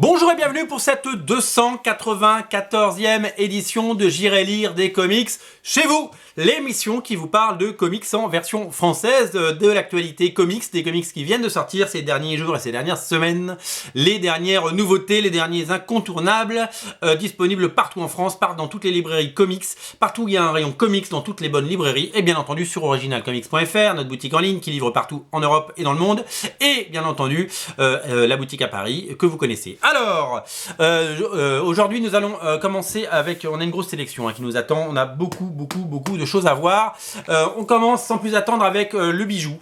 Bonjour et bienvenue pour cette 294e édition de J'irai lire des comics chez vous, l'émission qui vous parle de comics en version française, de l'actualité comics, des comics qui viennent de sortir ces derniers jours et ces dernières semaines, les dernières nouveautés, les derniers incontournables, disponibles partout en France, dans toutes les librairies comics, partout où il y a un rayon comics dans toutes les bonnes librairies, et bien entendu sur originalcomics.fr, notre boutique en ligne qui livre partout en Europe et dans le monde, et bien entendu la boutique à Paris que vous connaissez. Alors, aujourd'hui nous allons commencer avec, on a une grosse sélection qui nous attend, on a beaucoup de choses à voir. On commence sans plus attendre avec le bijou.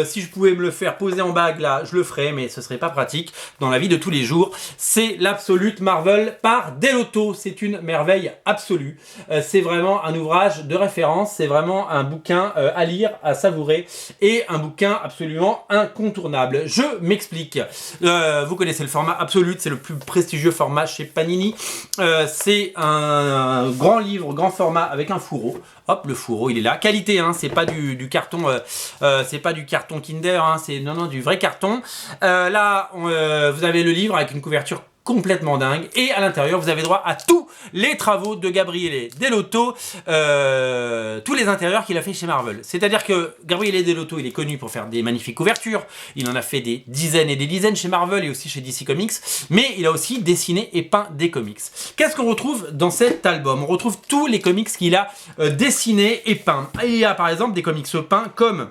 Si je pouvais me le faire poser en bague là, je le ferais, mais ce serait pas pratique dans la vie de tous les jours. C'est l'Absolute Marvel par Delotto, c'est une merveille absolue. C'est vraiment un ouvrage de référence, c'est vraiment un bouquin à lire, à savourer, et un bouquin absolument incontournable. Je m'explique. Vous connaissez le format Absolute, c'est le plus prestigieux format chez Panini. C'est un grand livre, grand format avec un fourreau. Hop, le fourreau il est là. Qualité, hein, c'est pas du carton, c'est pas du carton Kinder, hein, c'est non du vrai carton. Là, vous avez le livre avec une couverture complètement dingue, et à l'intérieur vous avez droit à tous les travaux de Gabriele Delotto, tous les intérieurs qu'il a fait chez Marvel. C'est à dire que Gabriele Delotto il est connu pour faire des magnifiques couvertures, il en a fait des dizaines et des dizaines chez Marvel et aussi chez DC Comics, mais il a aussi dessiné et peint des comics. Qu'est-ce qu'on retrouve dans cet album? On retrouve tous les comics qu'il a dessinés et peints. Il y a par exemple des comics peints comme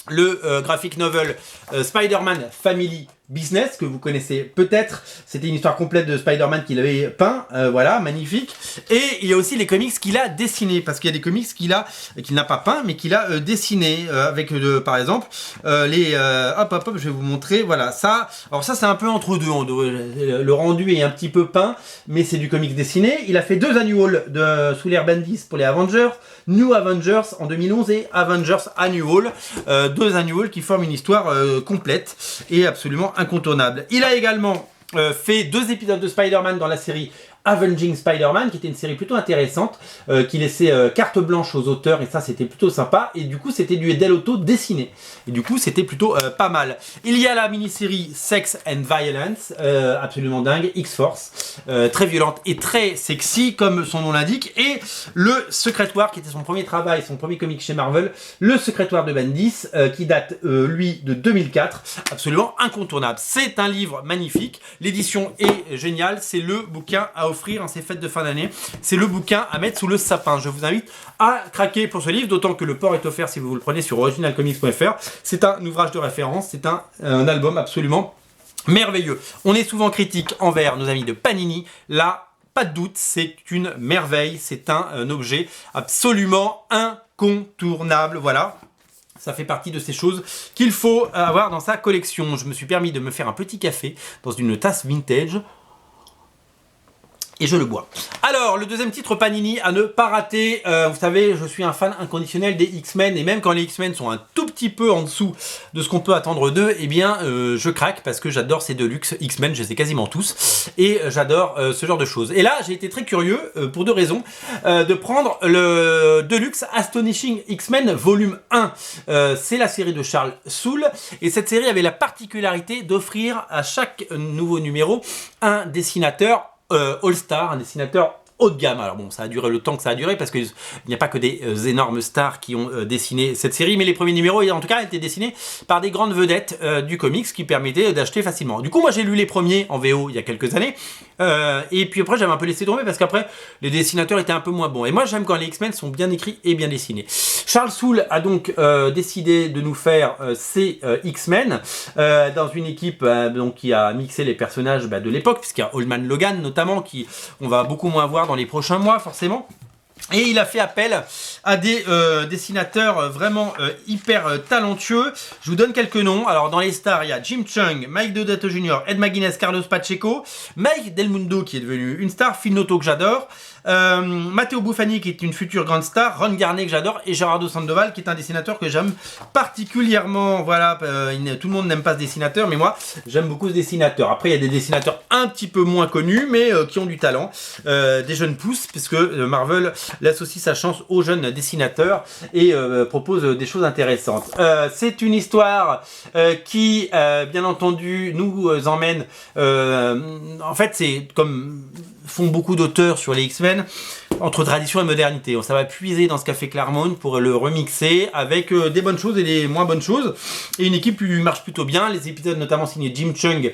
le graphic novel Spider-Man Family Business, que vous connaissez peut-être. C'était une histoire complète de Spider-Man qu'il avait peint, voilà, magnifique. Et il y a aussi les comics qu'il a dessinés, parce qu'il y a des comics qu'il n'a pas peint, mais qu'il a dessiné avec, par exemple, hop, je vais vous montrer, voilà, ça. Alors ça, c'est un peu entre deux, le rendu est un petit peu peint, mais c'est du comics dessiné. Il a fait 2 annuals sous l'ère Bendis pour les Avengers, New Avengers en 2011 et Avengers Annual, 2 annuals qui forment une histoire complète et absolument incontournable. Il a également fait 2 épisodes de Spider-Man dans la série Avenging Spider-Man, qui était une série plutôt intéressante, qui laissait carte blanche aux auteurs, et ça c'était plutôt sympa, et du coup c'était du Delotto dessiné, et du coup c'était plutôt pas mal. Il y a la mini-série Sex and Violence, absolument dingue, X-Force, très violente et très sexy comme son nom l'indique, et le Secret War, qui était son premier travail, son premier comic chez Marvel, le Secret War de Bendis, qui date lui de 2004, absolument incontournable. C'est un livre magnifique, l'édition est géniale, c'est le bouquin à offrir en ces fêtes de fin d'année, c'est le bouquin à mettre sous le sapin. Je vous invite à craquer pour ce livre, d'autant que le port est offert si vous le prenez sur originalcomics.fr. C'est un ouvrage de référence, c'est un album absolument merveilleux. On est souvent critique envers nos amis de Panini, là, pas de doute, c'est une merveille, c'est un objet absolument incontournable, voilà. Ça fait partie de ces choses qu'il faut avoir dans sa collection. Je me suis permis de me faire un petit café dans une tasse vintage, et je le bois. Alors, le deuxième titre Panini à ne pas rater. Vous savez, je suis un fan inconditionnel des X-Men, et même quand les X-Men sont un tout petit peu en dessous de ce qu'on peut attendre d'eux, eh bien, je craque parce que j'adore ces Deluxe X-Men, je les ai quasiment tous, et j'adore ce genre de choses. Et là, j'ai été très curieux, pour 2 raisons, de prendre le Deluxe Astonishing X-Men volume 1. C'est la série de Charles Soule, et cette série avait la particularité d'offrir à chaque nouveau numéro un dessinateur All-Star, un dessinateur haut de gamme. Alors bon, ça a duré le temps que ça a duré, parce qu'il n'y a pas que des énormes stars qui ont dessiné cette série, mais les premiers numéros, en tout cas, étaient dessinés par des grandes vedettes du comics qui permettaient d'acheter facilement. Du coup, moi, j'ai lu les premiers en VO il y a quelques années, et puis après, j'avais un peu laissé tomber, parce qu'après, les dessinateurs étaient un peu moins bons. Et moi, j'aime quand les X-Men sont bien écrits et bien dessinés. Charles Soule a donc décidé de nous faire ces X-Men dans une équipe donc, qui a mixé les personnages de l'époque, puisqu'il y a Old Man Logan notamment, qui on va beaucoup moins voir dans les prochains mois forcément. Et il a fait appel à des dessinateurs vraiment hyper talentueux. Je vous donne quelques noms. Alors dans les stars, il y a Jim Chung, Mike Deodato Jr., Ed McGuinness, Carlos Pacheco, Mike Del Mundo qui est devenu une star, Phil Noto que j'adore, Matteo Buffani qui est une future grande star, Ron Garnet que j'adore, et Gerardo Sandoval qui est un dessinateur que j'aime particulièrement. Voilà, tout le monde n'aime pas ce dessinateur, mais moi j'aime beaucoup ce dessinateur. Après il y a des dessinateurs un petit peu moins connus, mais qui ont du talent, des jeunes pousses, puisque Marvel laisse aussi sa chance aux jeunes dessinateurs et propose des choses intéressantes. C'est une histoire qui, bien entendu, nous emmène... en fait, c'est comme font beaucoup d'auteurs sur les X-Men, entre tradition et modernité. Ça va puiser dans ce qu'a fait Claremont pour le remixer avec des bonnes choses et des moins bonnes choses. Et une équipe qui marche plutôt bien. Les épisodes notamment signés Jim Chung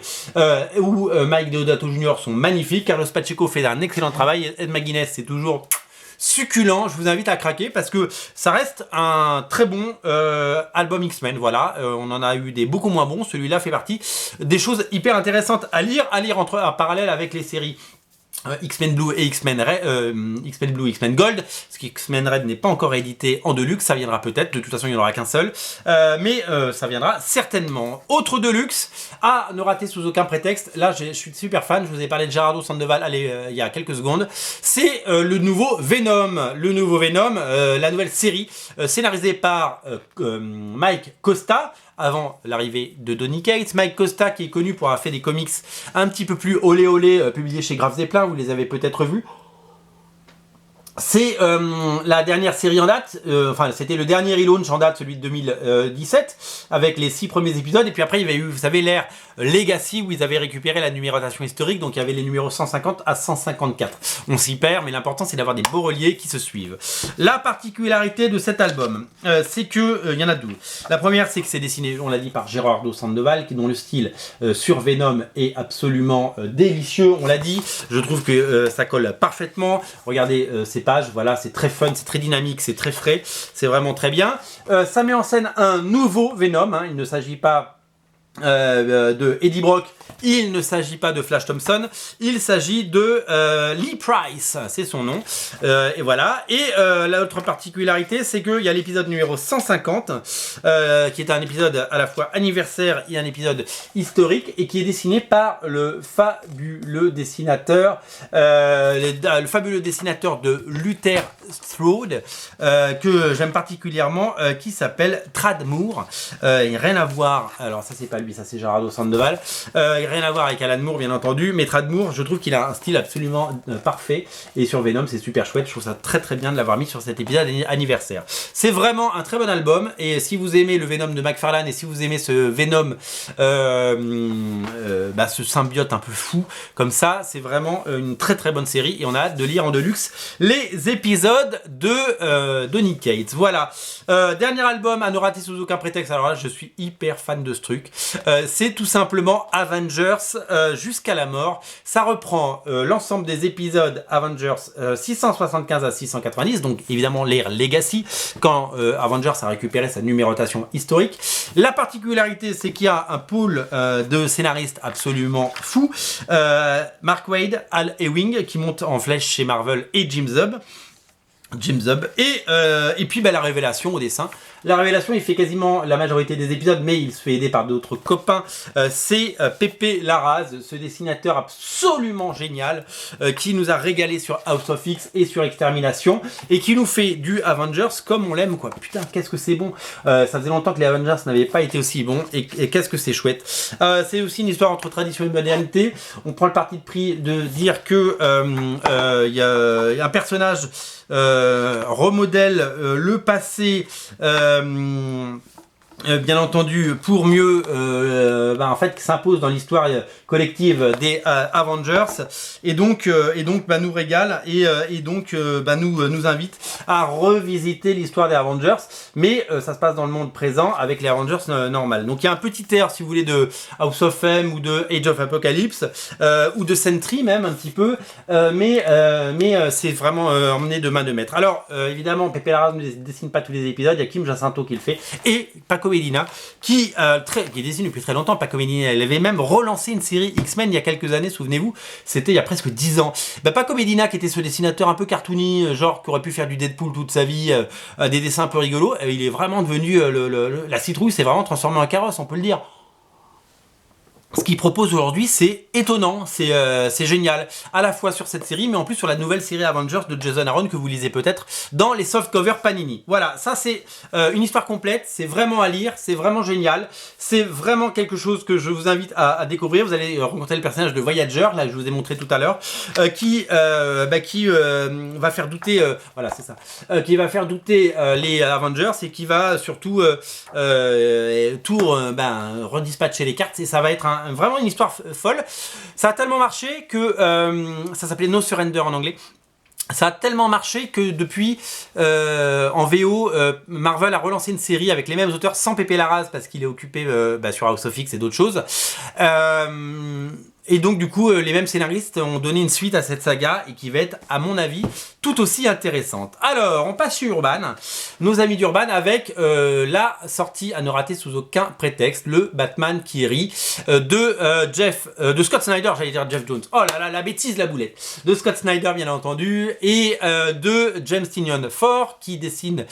ou Mike Deodato Jr. sont magnifiques. Carlos Pacheco fait un excellent travail. Ed McGuinness, c'est toujours succulent. Je vous invite à craquer parce que ça reste un très bon album X-Men. Voilà, on en a eu des beaucoup moins bons. Celui-là fait partie des choses hyper intéressantes à lire en parallèle avec les séries X-Men Blue et X-Men Blue, X-Men Gold, ce qui X-Men Red n'est pas encore édité en Deluxe, ça viendra peut-être, de toute façon il n'y en aura qu'un seul, mais ça viendra certainement. Autre Deluxe, à ne rater sous aucun prétexte, là je suis super fan, je vous ai parlé de Gerardo Sandoval il y a quelques secondes, c'est le nouveau Venom, la nouvelle série scénarisée par Mike Costa, avant l'arrivée de Donny Cates. Mike Costa qui est connu pour avoir fait des comics un petit peu plus olé olé publiés chez Graph Zeppelin, vous les avez peut-être vus. C'est la dernière série en date, enfin c'était le dernier relaunch en date, celui de 2017, avec les 6 premiers épisodes, et puis après il y avait eu, vous savez, l'ère Legacy, où ils avaient récupéré la numérotation historique, donc il y avait les numéros 150 à 154. On s'y perd, mais l'important c'est d'avoir des beaux reliés qui se suivent. La particularité de cet album, c'est que, il y en a deux. La première, c'est que c'est dessiné, on l'a dit, par Gerardo Sandoval, dont le style sur Venom est absolument délicieux, on l'a dit, je trouve que ça colle parfaitement. Regardez ces pages, voilà, c'est très fun, c'est très dynamique, c'est très frais, c'est vraiment très bien. Ça met en scène un nouveau Venom, hein, il ne s'agit pas de Eddie Brock, il ne s'agit pas de Flash Thompson, il s'agit de Lee Price, c'est son nom, et voilà. Et l'autre particularité, c'est qu'il y a l'épisode numéro 150, qui est un épisode à la fois anniversaire et un épisode historique, et qui est dessiné par le fabuleux dessinateur, de Luther Strode, que j'aime particulièrement, qui s'appelle Tradd Moore. Rien à voir, alors ça c'est pas lui, ça c'est Gerardo Sandoval, rien à voir avec Alan Moore bien entendu, mais Tradd Moore, je trouve qu'il a un style absolument parfait, et sur Venom c'est super chouette, je trouve ça très très bien de l'avoir mis sur cet épisode anniversaire. C'est vraiment un très bon album, et si vous aimez le Venom de McFarlane, et si vous aimez ce Venom, ce symbiote un peu fou, comme ça, c'est vraiment une très très bonne série, et on a hâte de lire en Deluxe les épisodes de Donny Cates. Voilà, dernier album à ne rater sous aucun prétexte, alors là je suis hyper fan de ce truc, c'est tout simplement Avengers jusqu'à la mort. Ça reprend l'ensemble des épisodes Avengers 675 à 690, donc évidemment l'ère Legacy, quand Avengers a récupéré sa numérotation historique. La particularité, c'est qu'il y a un pool de scénaristes absolument fou, Mark Waid, Al Ewing qui monte en flèche chez Marvel, et Jim Zub, et puis la révélation au dessin. La révélation, il fait quasiment la majorité des épisodes, mais il se fait aider par d'autres copains. C'est Pepe Larraz, ce dessinateur absolument génial, qui nous a régalé sur House of X et sur Extermination, et qui nous fait du Avengers comme on l'aime, quoi. Putain, qu'est-ce que c'est bon. Ça faisait longtemps que les Avengers n'avaient pas été aussi bons, et qu'est-ce que c'est chouette. C'est aussi une histoire entre tradition et modernité. On prend le parti de pris de dire que y a un personnage remodèle le passé, bien entendu, pour mieux en fait s'impose dans l'histoire collective des Avengers, et donc nous régale, et donc nous invite à revisiter l'histoire des Avengers, mais ça se passe dans le monde présent avec les Avengers normal. Donc il y a un petit air, si vous voulez, de House of M ou de Age of Apocalypse, ou de Sentry même un petit peu, mais c'est vraiment emmené de main de maître. Alors évidemment, Pepe Larraz ne dessine pas tous les épisodes, il y a Kim Jacinto qui le fait, et Paco Medina qui dessine depuis très longtemps. Paco Medina, elle avait même relancé une série X-Men il y a quelques années, souvenez-vous, c'était il y a presque 10 ans. Paco Medina, qui était ce dessinateur un peu cartoony, genre qui aurait pu faire du Deadpool toute sa vie, des dessins un peu rigolos, il est vraiment devenu la citrouille s'est vraiment transformée en carrosse, on peut le dire. ce qu'il propose aujourd'hui, c'est étonnant, c'est génial, à la fois sur cette série, mais en plus sur la nouvelle série Avengers de Jason Aaron que vous lisez peut-être dans les softcovers Panini. Voilà, ça c'est une histoire complète, c'est vraiment à lire, c'est vraiment génial, c'est vraiment quelque chose que je vous invite à découvrir. Vous allez rencontrer le personnage de Voyager, là je vous ai montré tout à l'heure, qui va faire douter, voilà c'est ça, qui va faire douter les Avengers et qui va surtout redispatcher les cartes, et ça va être vraiment une histoire folle. Ça a tellement marché que ça s'appelait No Surrender en anglais. Ça a tellement marché que depuis en VO, Marvel a relancé une série avec les mêmes auteurs sans Pepe Larraz parce qu'il est occupé sur House of X et d'autres choses. Et donc du coup, les mêmes scénaristes ont donné une suite à cette saga et qui va être, à mon avis, tout aussi intéressante. Alors, on passe sur Urban, nos amis d'Urban, avec la sortie à ne rater sous aucun prétexte, le Batman qui rit de Scott Snyder, j'allais dire Jeff Jones. Oh là là, la bêtise, la boulette. De Scott Snyder, bien entendu, et de James Tynion Ford qui dessine,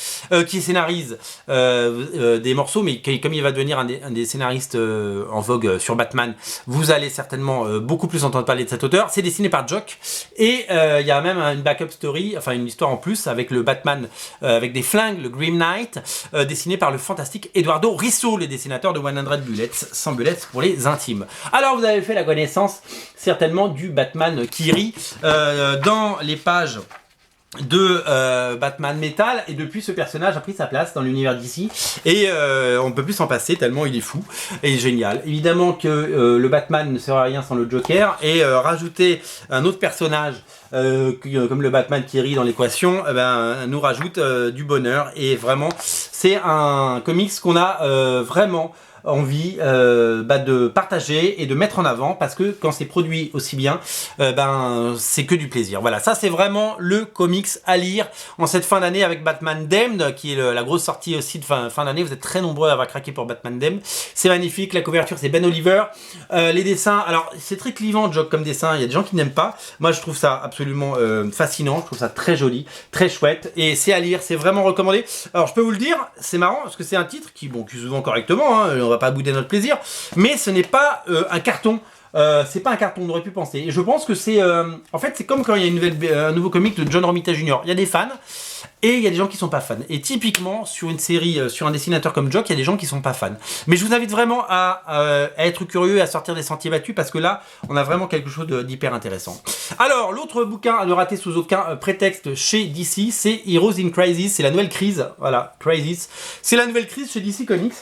qui scénarise des morceaux, mais comme il va devenir un des scénaristes en vogue sur Batman, vous allez certainement beaucoup plus entendre parler de cet auteur. C'est dessiné par Jock, et il y a même une backup story, enfin une histoire en plus avec le Batman avec des flingues, le Grim Knight, dessiné par le fantastique Eduardo Risso, le dessinateur de 100 Bullets, 100 bullets pour les intimes. Alors vous avez fait la connaissance certainement du Batman qui rit dans les pages de Batman Metal, et depuis ce personnage a pris sa place dans l'univers d'ici, et on ne peut plus s'en passer tellement il est fou et génial. Évidemment que le Batman ne serait rien sans le Joker, et rajouter un autre personnage comme le Batman qui rit dans l'équation, nous rajoute du bonheur, et vraiment c'est un comics qu'on a vraiment envie de partager et de mettre en avant, parce que quand c'est produit aussi bien, c'est que du plaisir. Voilà, ça c'est vraiment le comics à lire en cette fin d'année avec Batman Damned, qui est la grosse sortie aussi de fin d'année. Vous êtes très nombreux à avoir craqué pour Batman Damned. C'est magnifique, la couverture c'est Ben Oliver, les dessins, alors c'est très clivant Jock comme dessin, il y a des gens qui n'aiment pas, moi je trouve ça absolument fascinant, je trouve ça très joli, très chouette, et c'est à lire, c'est vraiment recommandé. Alors je peux vous le dire, c'est marrant parce que c'est un titre qui se vend correctement, hein, on va pas bouder notre plaisir, mais ce n'est pas un carton. C'est pas un carton, on aurait pu penser. Et je pense que c'est en fait c'est comme quand il y a un nouveau comic de John Romita Jr. Il y a des fans et il y a des gens qui sont pas fans. Et typiquement sur une série, sur un dessinateur comme Jock, il y a des gens qui sont pas fans. Mais je vous invite vraiment à être curieux et à sortir des sentiers battus, parce que là on a vraiment quelque chose d'hyper intéressant. Alors l'autre bouquin à ne rater sous aucun prétexte chez DC, c'est Heroes in Crisis. C'est la nouvelle crise, voilà, Crisis. C'est la nouvelle crise chez DC Comics.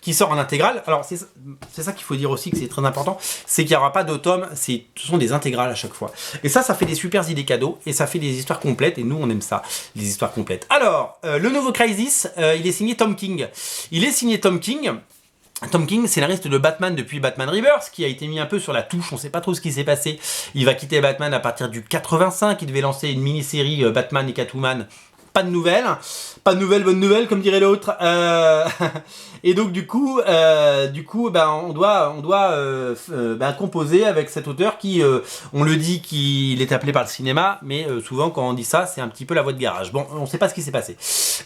Qui sort en intégrale. Alors c'est ça qu'il faut dire aussi, que c'est très important, c'est qu'il n'y aura pas de tomes, ce sont des intégrales à chaque fois. Et ça fait des super idées cadeaux, et ça fait des histoires complètes, et nous on aime ça, les histoires complètes. Alors, le nouveau Crisis, il est signé Tom King. Il est signé Tom King. Tom King, scénariste de Batman depuis Batman Rebirth, qui a été mis un peu sur la touche, on sait pas trop ce qui s'est passé. Il va quitter Batman à partir du 85, il devait lancer une mini-série Batman et Catwoman. Pas de nouvelles, bonne nouvelle, comme dirait l'autre. Et donc du coup, on doit composer avec cet auteur qui, on le dit qu'il est appelé par le cinéma, mais souvent quand on dit ça, c'est un petit peu la voix de garage. Bon, on sait pas ce qui s'est passé.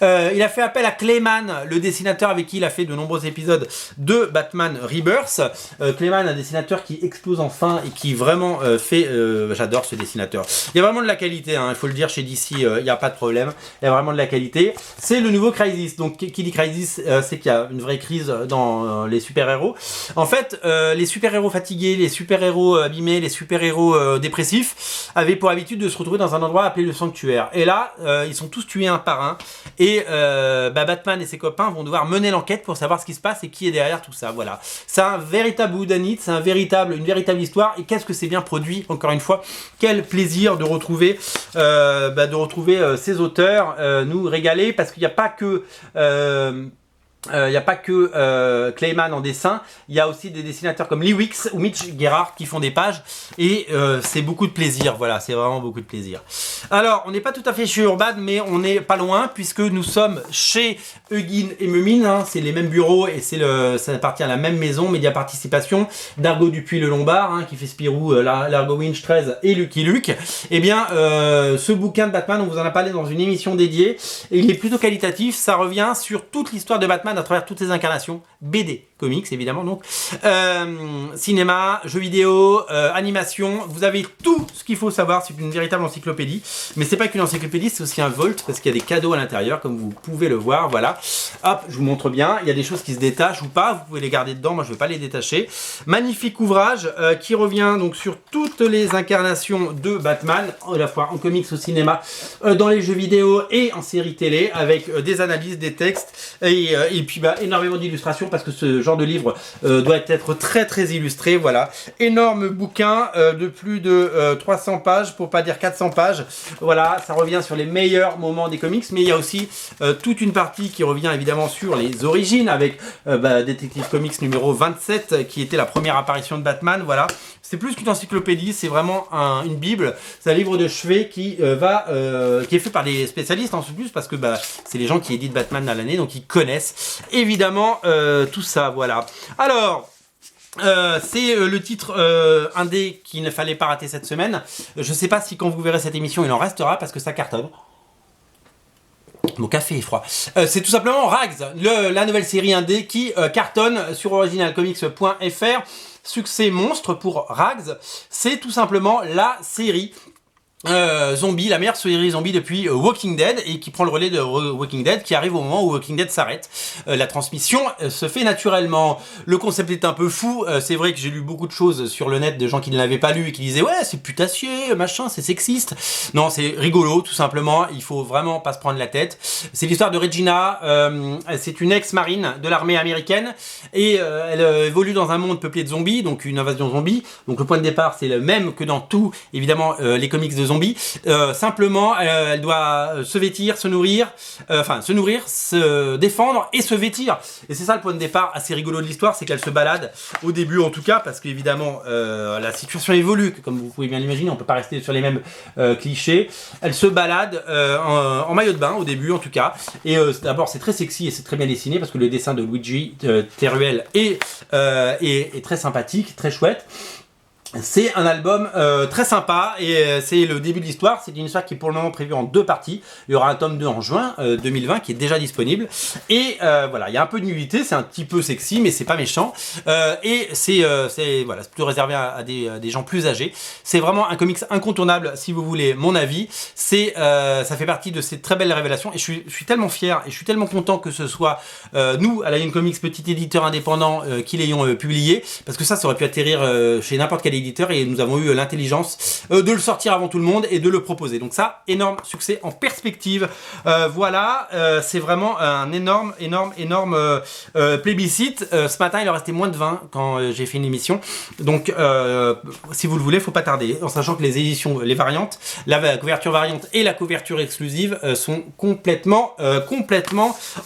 Il a fait appel à Clayman, le dessinateur avec qui il a fait de nombreux épisodes de Batman Rebirth. Clayman, un dessinateur qui explose enfin et qui vraiment fait... j'adore ce dessinateur. Il y a vraiment de la qualité, hein, il faut le dire, chez DC, il n'y a pas de problème. Il y a vraiment de la qualité. C'est le nouveau Crisis. Donc, qui dit Crisis, c'est qu'il y a une vraie crise dans les super-héros. En fait, les super-héros fatigués, les super-héros abîmés, les super-héros dépressifs avaient pour habitude de se retrouver dans un endroit appelé le sanctuaire. Et là, ils sont tous tués un par un. Et Batman et ses copains vont devoir mener l'enquête pour savoir ce qui se passe et qui est derrière tout ça. Voilà. C'est un véritable whodunit, c'est une véritable histoire. Et qu'est-ce que c'est bien produit, encore une fois. Quel plaisir de retrouver ces auteurs nous régaler, parce qu'il n'y a pas que Clayman en dessin, il y a aussi des dessinateurs comme Lee Wicks ou Mitch Gerhard qui font des pages, et c'est beaucoup de plaisir, voilà, c'est vraiment beaucoup de plaisir. Alors, on n'est pas tout à fait chez Urban, mais on n'est pas loin, puisque nous sommes chez Huguin et Mumin, hein, c'est les mêmes bureaux, et ça appartient à la même maison, Média Participation, Dargaud Dupuis le Lombard, hein, qui fait Spirou, Largo Winch 13 et Lucky Luke. Et bien, ce bouquin de Batman, on vous en a parlé dans une émission dédiée, et il est plutôt qualitatif, ça revient sur toute l'histoire de Batman à travers toutes ses incarnations, BD comics évidemment, donc cinéma, jeux vidéo, animation, vous avez tout ce qu'il faut savoir. C'est une véritable encyclopédie, mais c'est pas qu'une encyclopédie, c'est aussi un vault parce qu'il y a des cadeaux à l'intérieur comme vous pouvez le voir. Voilà, hop, je vous montre bien, il y a des choses qui se détachent ou pas, vous pouvez les garder dedans, moi je vais pas les détacher. Magnifique ouvrage qui revient donc sur toutes les incarnations de Batman, à la fois en comics, au cinéma, dans les jeux vidéo et en série télé, avec des analyses, des textes et puis énormément d'illustrations parce que ce genre de livre doit être très très illustré. Voilà, énorme bouquin de plus de 300 pages, pour pas dire 400 pages. Voilà, ça revient sur les meilleurs moments des comics, mais il y a aussi toute une partie qui revient évidemment sur les origines avec Detective Comics numéro 27 qui était la première apparition de Batman. Voilà, c'est plus qu'une encyclopédie, c'est vraiment une bible, c'est un livre de chevet qui qui est fait par des spécialistes en plus parce que c'est les gens qui éditent Batman à l'année, donc ils connaissent évidemment tout ça. Voilà, alors c'est le titre indé qu'il ne fallait pas rater cette semaine. Je sais pas si quand vous verrez cette émission il en restera parce que ça cartonne. Mon café est froid. C'est tout simplement Rags, la nouvelle série indé qui cartonne sur originalcomics.fr. Succès monstre pour Rags. C'est tout simplement la série zombie, la meilleure série zombie depuis Walking Dead et qui prend le relais de Walking Dead, qui arrive au moment où Walking Dead s'arrête. La transmission se fait naturellement. Le concept est un peu fou. C'est vrai que j'ai lu beaucoup de choses sur le net de gens qui ne l'avaient pas lu et qui disaient ouais c'est putassier, machin, c'est sexiste. Non, c'est rigolo tout simplement. Il faut vraiment pas se prendre la tête. C'est l'histoire de Regina. C'est une ex-marine de l'armée américaine et elle évolue dans un monde peuplé de zombies, donc une invasion zombie. Donc le point de départ c'est le même que dans tout évidemment les comics de zombies. Simplement elle doit se vêtir, se nourrir, se défendre et se vêtir, et c'est ça le point de départ assez rigolo de l'histoire, c'est qu'elle se balade au début en tout cas parce qu'évidemment la situation évolue, comme vous pouvez bien l'imaginer, on peut pas rester sur les mêmes clichés. Elle se balade en maillot de bain au début en tout cas, et d'abord c'est très sexy et c'est très bien dessiné parce que le dessin de Luigi Teruel est très sympathique, très chouette. C'est un album très sympa et c'est le début de l'histoire. C'est une histoire qui est pour le moment prévue en 2 parties. Il y aura un tome 2 en juin 2020 qui est déjà disponible. Et voilà, il y a un peu de nudité, c'est un petit peu sexy mais c'est pas méchant. Et c'est voilà, plutôt réservé à des gens plus âgés. C'est vraiment un comics incontournable si vous voulez mon avis. Ça fait partie de ces très belles révélations et je suis tellement fier et je suis tellement content que ce soit nous, à la Young Comics, petit éditeur indépendant, qui l'ayons publié, parce que ça aurait pu atterrir chez n'importe quel éditeur et nous avons eu l'intelligence de le sortir avant tout le monde et de le proposer. Donc ça, énorme succès en perspective. Voilà, c'est vraiment un énorme plébiscite. Ce matin, il en restait moins de 20 quand j'ai fait une émission. Donc, si vous le voulez, faut pas tarder. En sachant que les éditions, les variantes, la couverture variante et la couverture exclusive sont complètement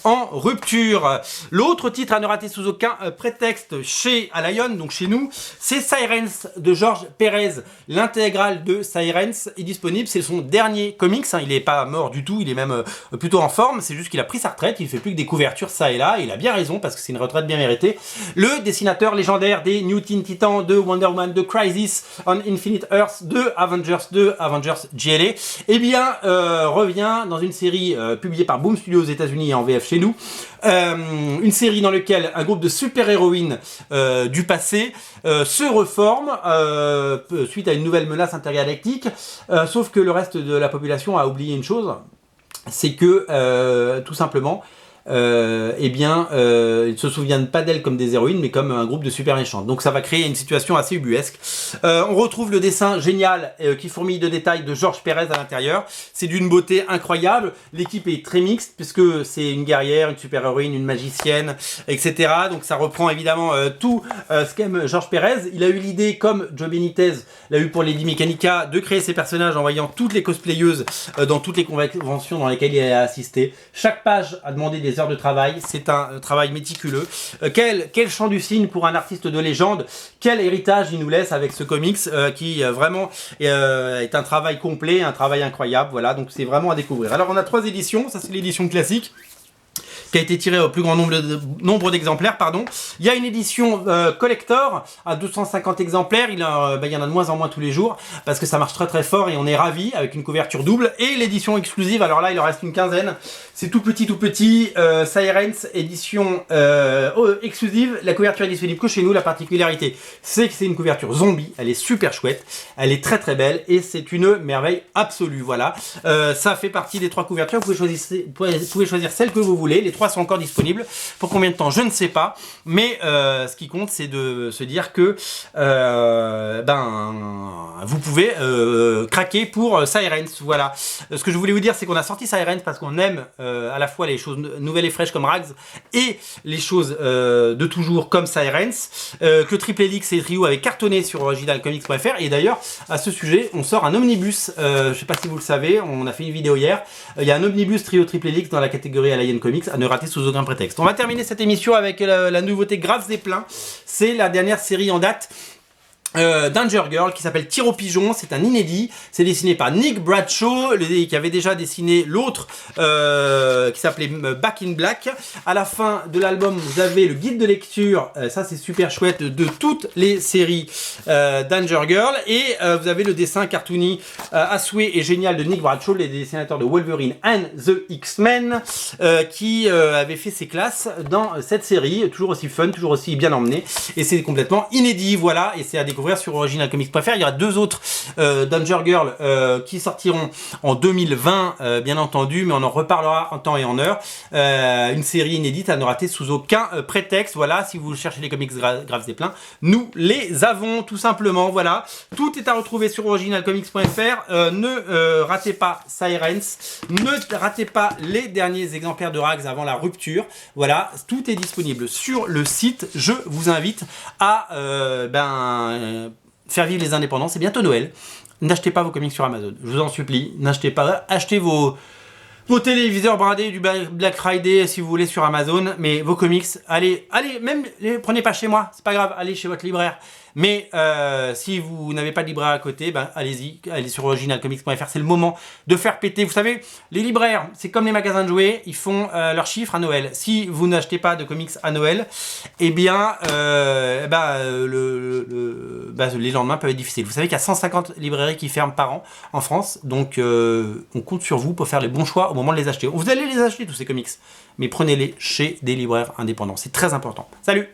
en rupture. L'autre titre à ne rater sous aucun prétexte chez Lion, donc chez nous, c'est Sirens de George Pérez. L'intégrale de Sirens est disponible, c'est son dernier comics, hein. Il est pas mort du tout, il est même plutôt en forme, c'est juste qu'il a pris sa retraite, il fait plus que des couvertures ça et là, et il a bien raison parce que c'est une retraite bien méritée. Le dessinateur légendaire des New Teen Titans, de Wonder Woman, de Crisis on Infinite Earths, de Avengers GLA, eh bien revient dans une série publiée par Boom Studios aux États-Unis et en VF chez nous. Une série dans laquelle un groupe de super-héroïnes du passé se reforme suite à une nouvelle menace intergalactique, sauf que le reste de la population a oublié une chose, c'est que tout simplement ils ne se souviennent pas d'elles comme des héroïnes mais comme un groupe de super méchants. Donc ça va créer une situation assez ubuesque. On retrouve le dessin génial qui fourmille de détails de George Pérez à l'intérieur. C'est d'une beauté incroyable. L'équipe est très mixte puisque c'est une guerrière, une super héroïne, une magicienne, etc. Donc ça reprend évidemment tout ce qu'aime George Pérez. Il a eu l'idée, comme Joe Benitez l'a eu pour Lady Mechanica, de créer ses personnages en voyant toutes les cosplayeuses dans toutes les conventions dans lesquelles il a assisté. Chaque page a demandé des heures de travail, c'est un travail méticuleux. Quel chant du cygne pour un artiste de légende, quel héritage il nous laisse avec ce comics qui vraiment est un travail complet, un travail incroyable. Voilà, donc c'est vraiment à découvrir. Alors on a 3 éditions, ça c'est l'édition classique qui a été tiré au plus grand nombre d'exemplaires, pardon. Il y a une édition collector à 250 exemplaires, il y en a de moins en moins tous les jours, parce que ça marche très très fort et on est ravis, avec une couverture double. Et l'édition exclusive, alors là il en reste une quinzaine, c'est tout petit, Sirens, édition exclusive. La couverture est disponible que chez nous, la particularité c'est que c'est une couverture zombie, elle est super chouette, elle est très très belle et c'est une merveille absolue, voilà. Ça fait partie des 3 couvertures, vous pouvez choisir celle que vous voulez, les 3 sont encore disponibles. Pour combien de temps, je ne sais pas, mais ce qui compte c'est de se dire que vous pouvez craquer pour Sirens, voilà. Ce que je voulais vous dire c'est qu'on a sorti Sirens parce qu'on aime à la fois les choses nouvelles et fraîches comme Rags et les choses de toujours comme Sirens, que Triple Helix et Trio avaient cartonné sur originalcomics.fr. Et d'ailleurs à ce sujet on sort un omnibus, je sais pas si vous le savez, on a fait une vidéo hier, il y a un omnibus Trio Triple Helix dans la catégorie Alien Comics à ne rater sous aucun prétexte. On va terminer cette émission avec la nouveauté Graves et Plein, c'est la dernière série en date Danger Girl qui s'appelle Tir au pigeon, c'est un inédit, c'est dessiné par Nick Bradshaw qui avait déjà dessiné l'autre qui s'appelait Back in Black. À la fin de l'album vous avez le guide de lecture, ça c'est super chouette, de toutes les séries Danger Girl, et vous avez le dessin cartoony à souhait et génial de Nick Bradshaw, les dessinateurs de Wolverine and the X-Men, qui avait fait ses classes dans cette série, toujours aussi fun, toujours aussi bien emmené, et c'est complètement inédit, voilà, et c'est à découvrir sur originalcomics.fr. Il y aura 2 autres Danger Girl qui sortiront en 2020 bien entendu, mais on en reparlera en temps et en heure. Une série inédite à ne rater sous aucun prétexte, voilà. Si vous cherchez les comics Graves et Pleins, nous les avons tout simplement, voilà. Tout est à retrouver sur originalcomics.fr. Ne ratez pas Sirens, ne ratez pas les derniers exemplaires de Rags avant la rupture, voilà. Tout est disponible sur le site. Je vous invite à faire vivre les indépendants, c'est bientôt Noël. N'achetez pas vos comics sur Amazon, je vous en supplie, n'achetez pas, achetez vos téléviseurs bradés du Black Friday si vous voulez sur Amazon, mais vos comics, allez, même les prenez pas chez moi, c'est pas grave, allez chez votre libraire. Mais si vous n'avez pas de libraire à côté, allez-y, allez sur originalcomics.fr, c'est le moment de faire péter. Vous savez, les libraires, c'est comme les magasins de jouets, ils font leurs chiffres à Noël. Si vous n'achetez pas de comics à Noël, eh bien, les lendemains peuvent être difficiles. Vous savez qu'il y a 150 librairies qui ferment par an en France, donc on compte sur vous pour faire les bons choix au moment de les acheter. Vous allez les acheter tous ces comics, mais prenez-les chez des libraires indépendants, c'est très important. Salut!